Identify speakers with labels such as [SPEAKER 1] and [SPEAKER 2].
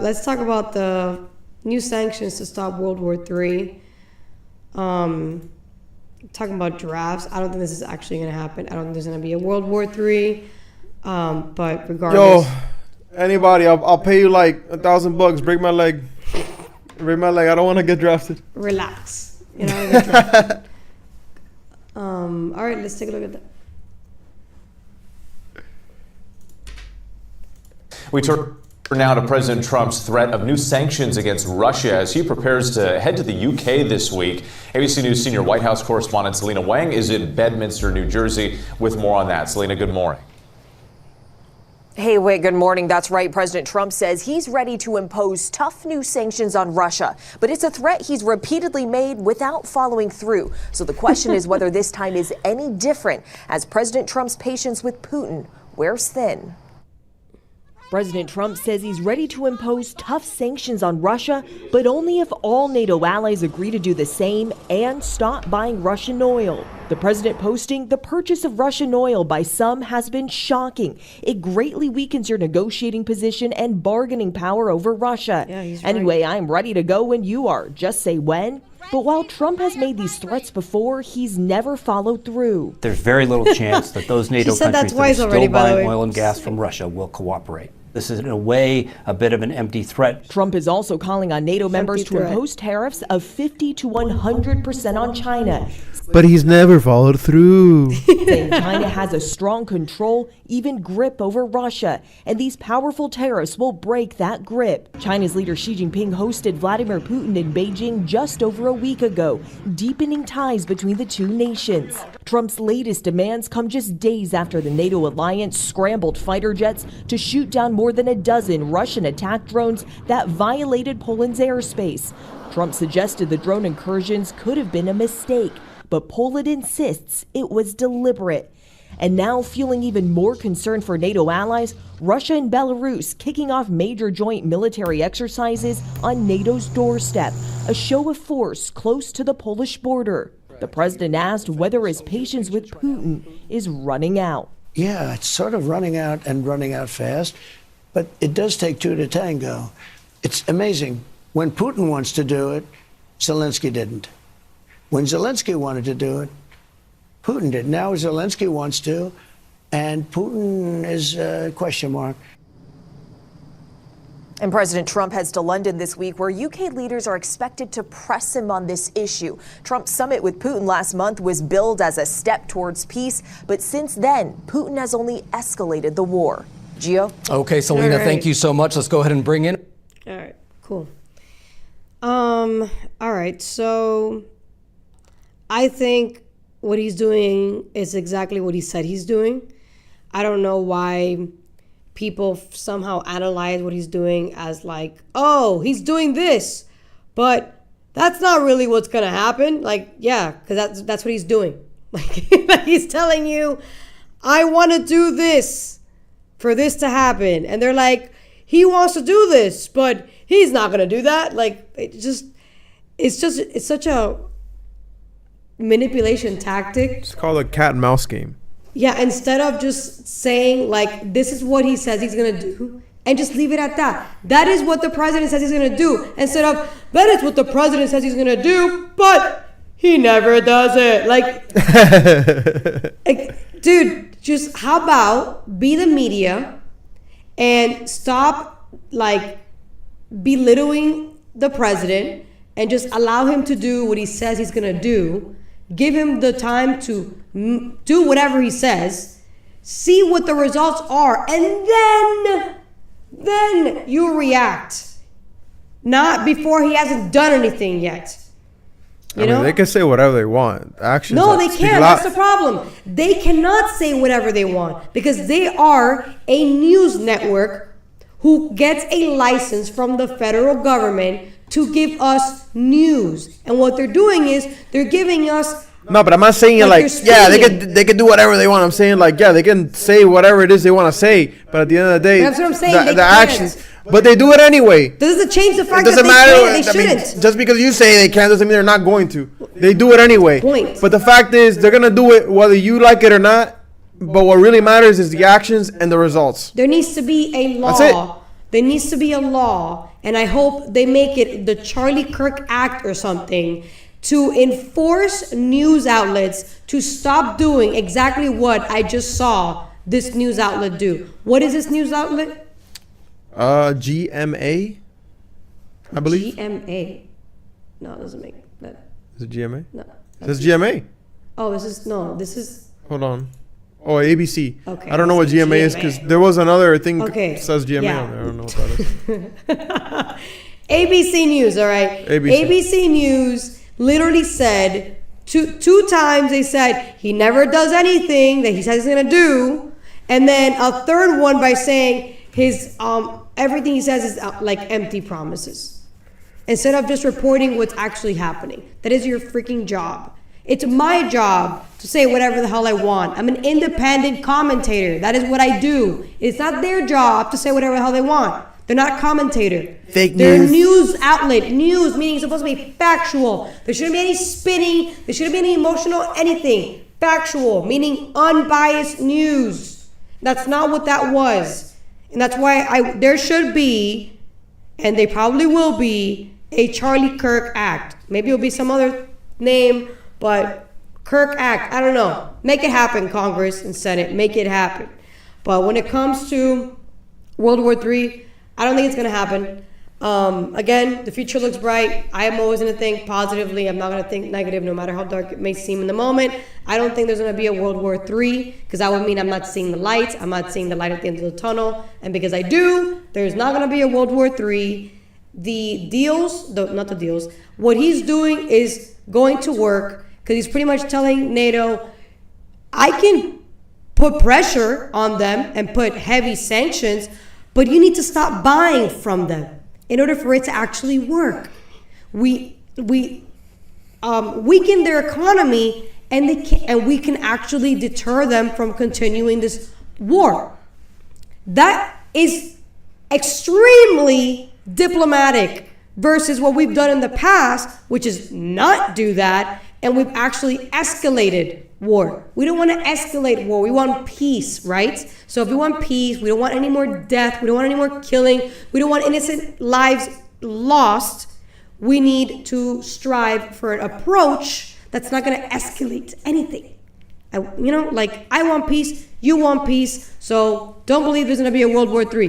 [SPEAKER 1] Let's talk about the new sanctions to stop World War III. Talking about drafts. I don't think this is actually going to happen. I don't think there's going to be a World War III. But regardless.
[SPEAKER 2] Yo, anybody, I'll pay you like $1,000. Break my leg. Break my leg. I don't want to get drafted.
[SPEAKER 1] Relax. You know, get drafted. All right, let's take a look at that.
[SPEAKER 3] We turn now to President Trump's threat of new sanctions against Russia as he prepares to head to the UK this week. ABC News senior White House correspondent Selena Wang is in Bedminster, New Jersey, with more on that. Selena, good morning.
[SPEAKER 4] Hey, Whit, good morning. That's right. President Trump says he's ready to impose tough new sanctions on Russia, but it's a threat he's repeatedly made without following through. So the question is whether this time is any different as President Trump's patience with Putin wears thin. President Trump says he's ready to impose tough sanctions on Russia, but only if all NATO allies agree to do the same and stop buying Russian oil. The president posting, "The purchase of Russian oil by some has been shocking. It greatly weakens your negotiating position and bargaining power over Russia. Anyway, I'm ready to go when you are. Just say when." But while Trump has made these threats before, he's never followed through.
[SPEAKER 5] There's very little chance that those NATO countries that are still buying oil and gas from Russia will cooperate. This is, in a way, a bit of an empty threat.
[SPEAKER 4] Trump is also calling on NATO members to impose tariffs of 50 to 100% on China.
[SPEAKER 2] But he's never followed through.
[SPEAKER 4] Saying China has a strong control, even grip over Russia, and these powerful tariffs will break that grip. China's leader Xi Jinping hosted Vladimir Putin in Beijing just over a week ago, deepening ties between the two nations. Trump's latest demands come just days after the NATO alliance scrambled fighter jets to shoot down more than a dozen Russian attack drones that violated Poland's airspace. Trump suggested the drone incursions could have been a mistake, but Poland insists it was deliberate. And now, fueling even more concern for NATO allies, Russia and Belarus kicking off major joint military exercises on NATO's doorstep, a show of force close to the Polish border. The president asked whether his patience with Putin is running out.
[SPEAKER 6] Yeah, it's sort of running out and running out fast, but it does take two to tango. It's amazing. When Putin wants to do it, Zelensky didn't. When Zelensky wanted to do it, Putin did. Now Zelensky wants to, and Putin is a question mark.
[SPEAKER 4] And President Trump heads to London this week, where UK leaders are expected to press him on this issue. Trump's summit with Putin last month was billed as a step towards peace, but since then, Putin has only escalated the war. Gio?
[SPEAKER 7] Okay, Selena, thank you so much. Let's go ahead and bring in.
[SPEAKER 1] All right, cool. All right, so I think what he's doing is exactly what he said he's doing. I don't know why people somehow analyze what he's doing as like, oh, he's doing this, but that's not really what's gonna happen. Like, yeah, because that's what he's doing. Like he's telling you, I want to do this for this to happen, and they're like, he wants to do this, but he's not gonna do that. Like, it's such a manipulation tactic.
[SPEAKER 2] It's called a cat and mouse game.
[SPEAKER 1] Yeah, instead of just saying, like, this is what he says he's going to do, and just leave it at that. That is what the president says he's going to do. Instead of, that is what the president says he's going to do, but he never does it. Like, dude, just how about be the media and stop, like, belittling the president and just allow him to do what he says he's going to do. Give him the time to do whatever he says, see what the results are, and then you react. Not before he hasn't done anything yet. You know?
[SPEAKER 2] They can say whatever they want. Actions.
[SPEAKER 1] No, they can't. That's the problem. They cannot say whatever they want because they are a news network who gets a license from the federal government to give us news. And what they're doing is they're giving us...
[SPEAKER 2] No, but I'm not saying they can do whatever they want. I'm saying they can say whatever it is they want to say. But at the end of the day,
[SPEAKER 1] that's what I'm saying.
[SPEAKER 2] The actions... But they do it anyway.
[SPEAKER 1] Doesn't change the fact that they shouldn't.
[SPEAKER 2] Just because you say they can't doesn't mean they're not going to. They do it anyway.
[SPEAKER 1] Point.
[SPEAKER 2] But the fact is, they're going to do it whether you like it or not. But what really matters is the actions and the results.
[SPEAKER 1] There needs to be a law there needs to be a law, and I hope they make it the Charlie Kirk Act or something, to enforce news outlets to stop doing exactly what I just saw this news outlet do. What is this news outlet?
[SPEAKER 2] GMA, I believe.
[SPEAKER 1] GMA. No, it doesn't make that.
[SPEAKER 2] Is it GMA?
[SPEAKER 1] No.
[SPEAKER 2] It says GMA.
[SPEAKER 1] Oh, this is.
[SPEAKER 2] Hold on. Oh, ABC.
[SPEAKER 1] Okay.
[SPEAKER 2] I don't know what GMA is because there was another thing that
[SPEAKER 1] Okay.
[SPEAKER 2] says GMA
[SPEAKER 1] Yeah.
[SPEAKER 2] on there. I don't know what that is.
[SPEAKER 1] ABC News, all right? ABC News literally said, two times they said he never does anything that he says he's going to do. And then a third one by saying his everything he says is like empty promises. Instead of just reporting what's actually happening. That is your freaking job. It's my job to say whatever the hell I want. I'm an independent commentator. That is what I do. It's not their job to say whatever the hell they want. They're not a commentator.
[SPEAKER 2] Fake
[SPEAKER 1] They're
[SPEAKER 2] news.
[SPEAKER 1] a news outlet. News meaning it's supposed to be factual. There shouldn't be any spinning. There shouldn't be any emotional anything. Factual, meaning unbiased news. That's not what that was. And that's why there should be, and they probably will be, a Charlie Kirk Act. Maybe it'll be some other name, but Kirk Act, I don't know. Make it happen, Congress and Senate. Make it happen. But when it comes to World War III, I don't think it's going to happen. Again, the future looks bright. I am always going to think positively. I'm not going to think negative, no matter how dark it may seem in the moment. I don't think there's going to be a World War III, because that would mean I'm not seeing the light. I'm not seeing the light at the end of the tunnel. And because I do, there's not going to be a World War III. What he's doing is going to work, because he's pretty much telling NATO, I can put pressure on them and put heavy sanctions, but you need to stop buying from them in order for it to actually work. We weaken their economy, and we can actually deter them from continuing this war. That is extremely diplomatic versus what we've done in the past, which is not do that, and we've actually escalated war. We don't want to escalate war. We want peace, right? So if we want peace, we don't want any more death. We don't want any more killing. We don't want innocent lives lost. We need to strive for an approach that's not going to escalate anything. I want peace. You want peace. So don't believe there's going to be a World War III.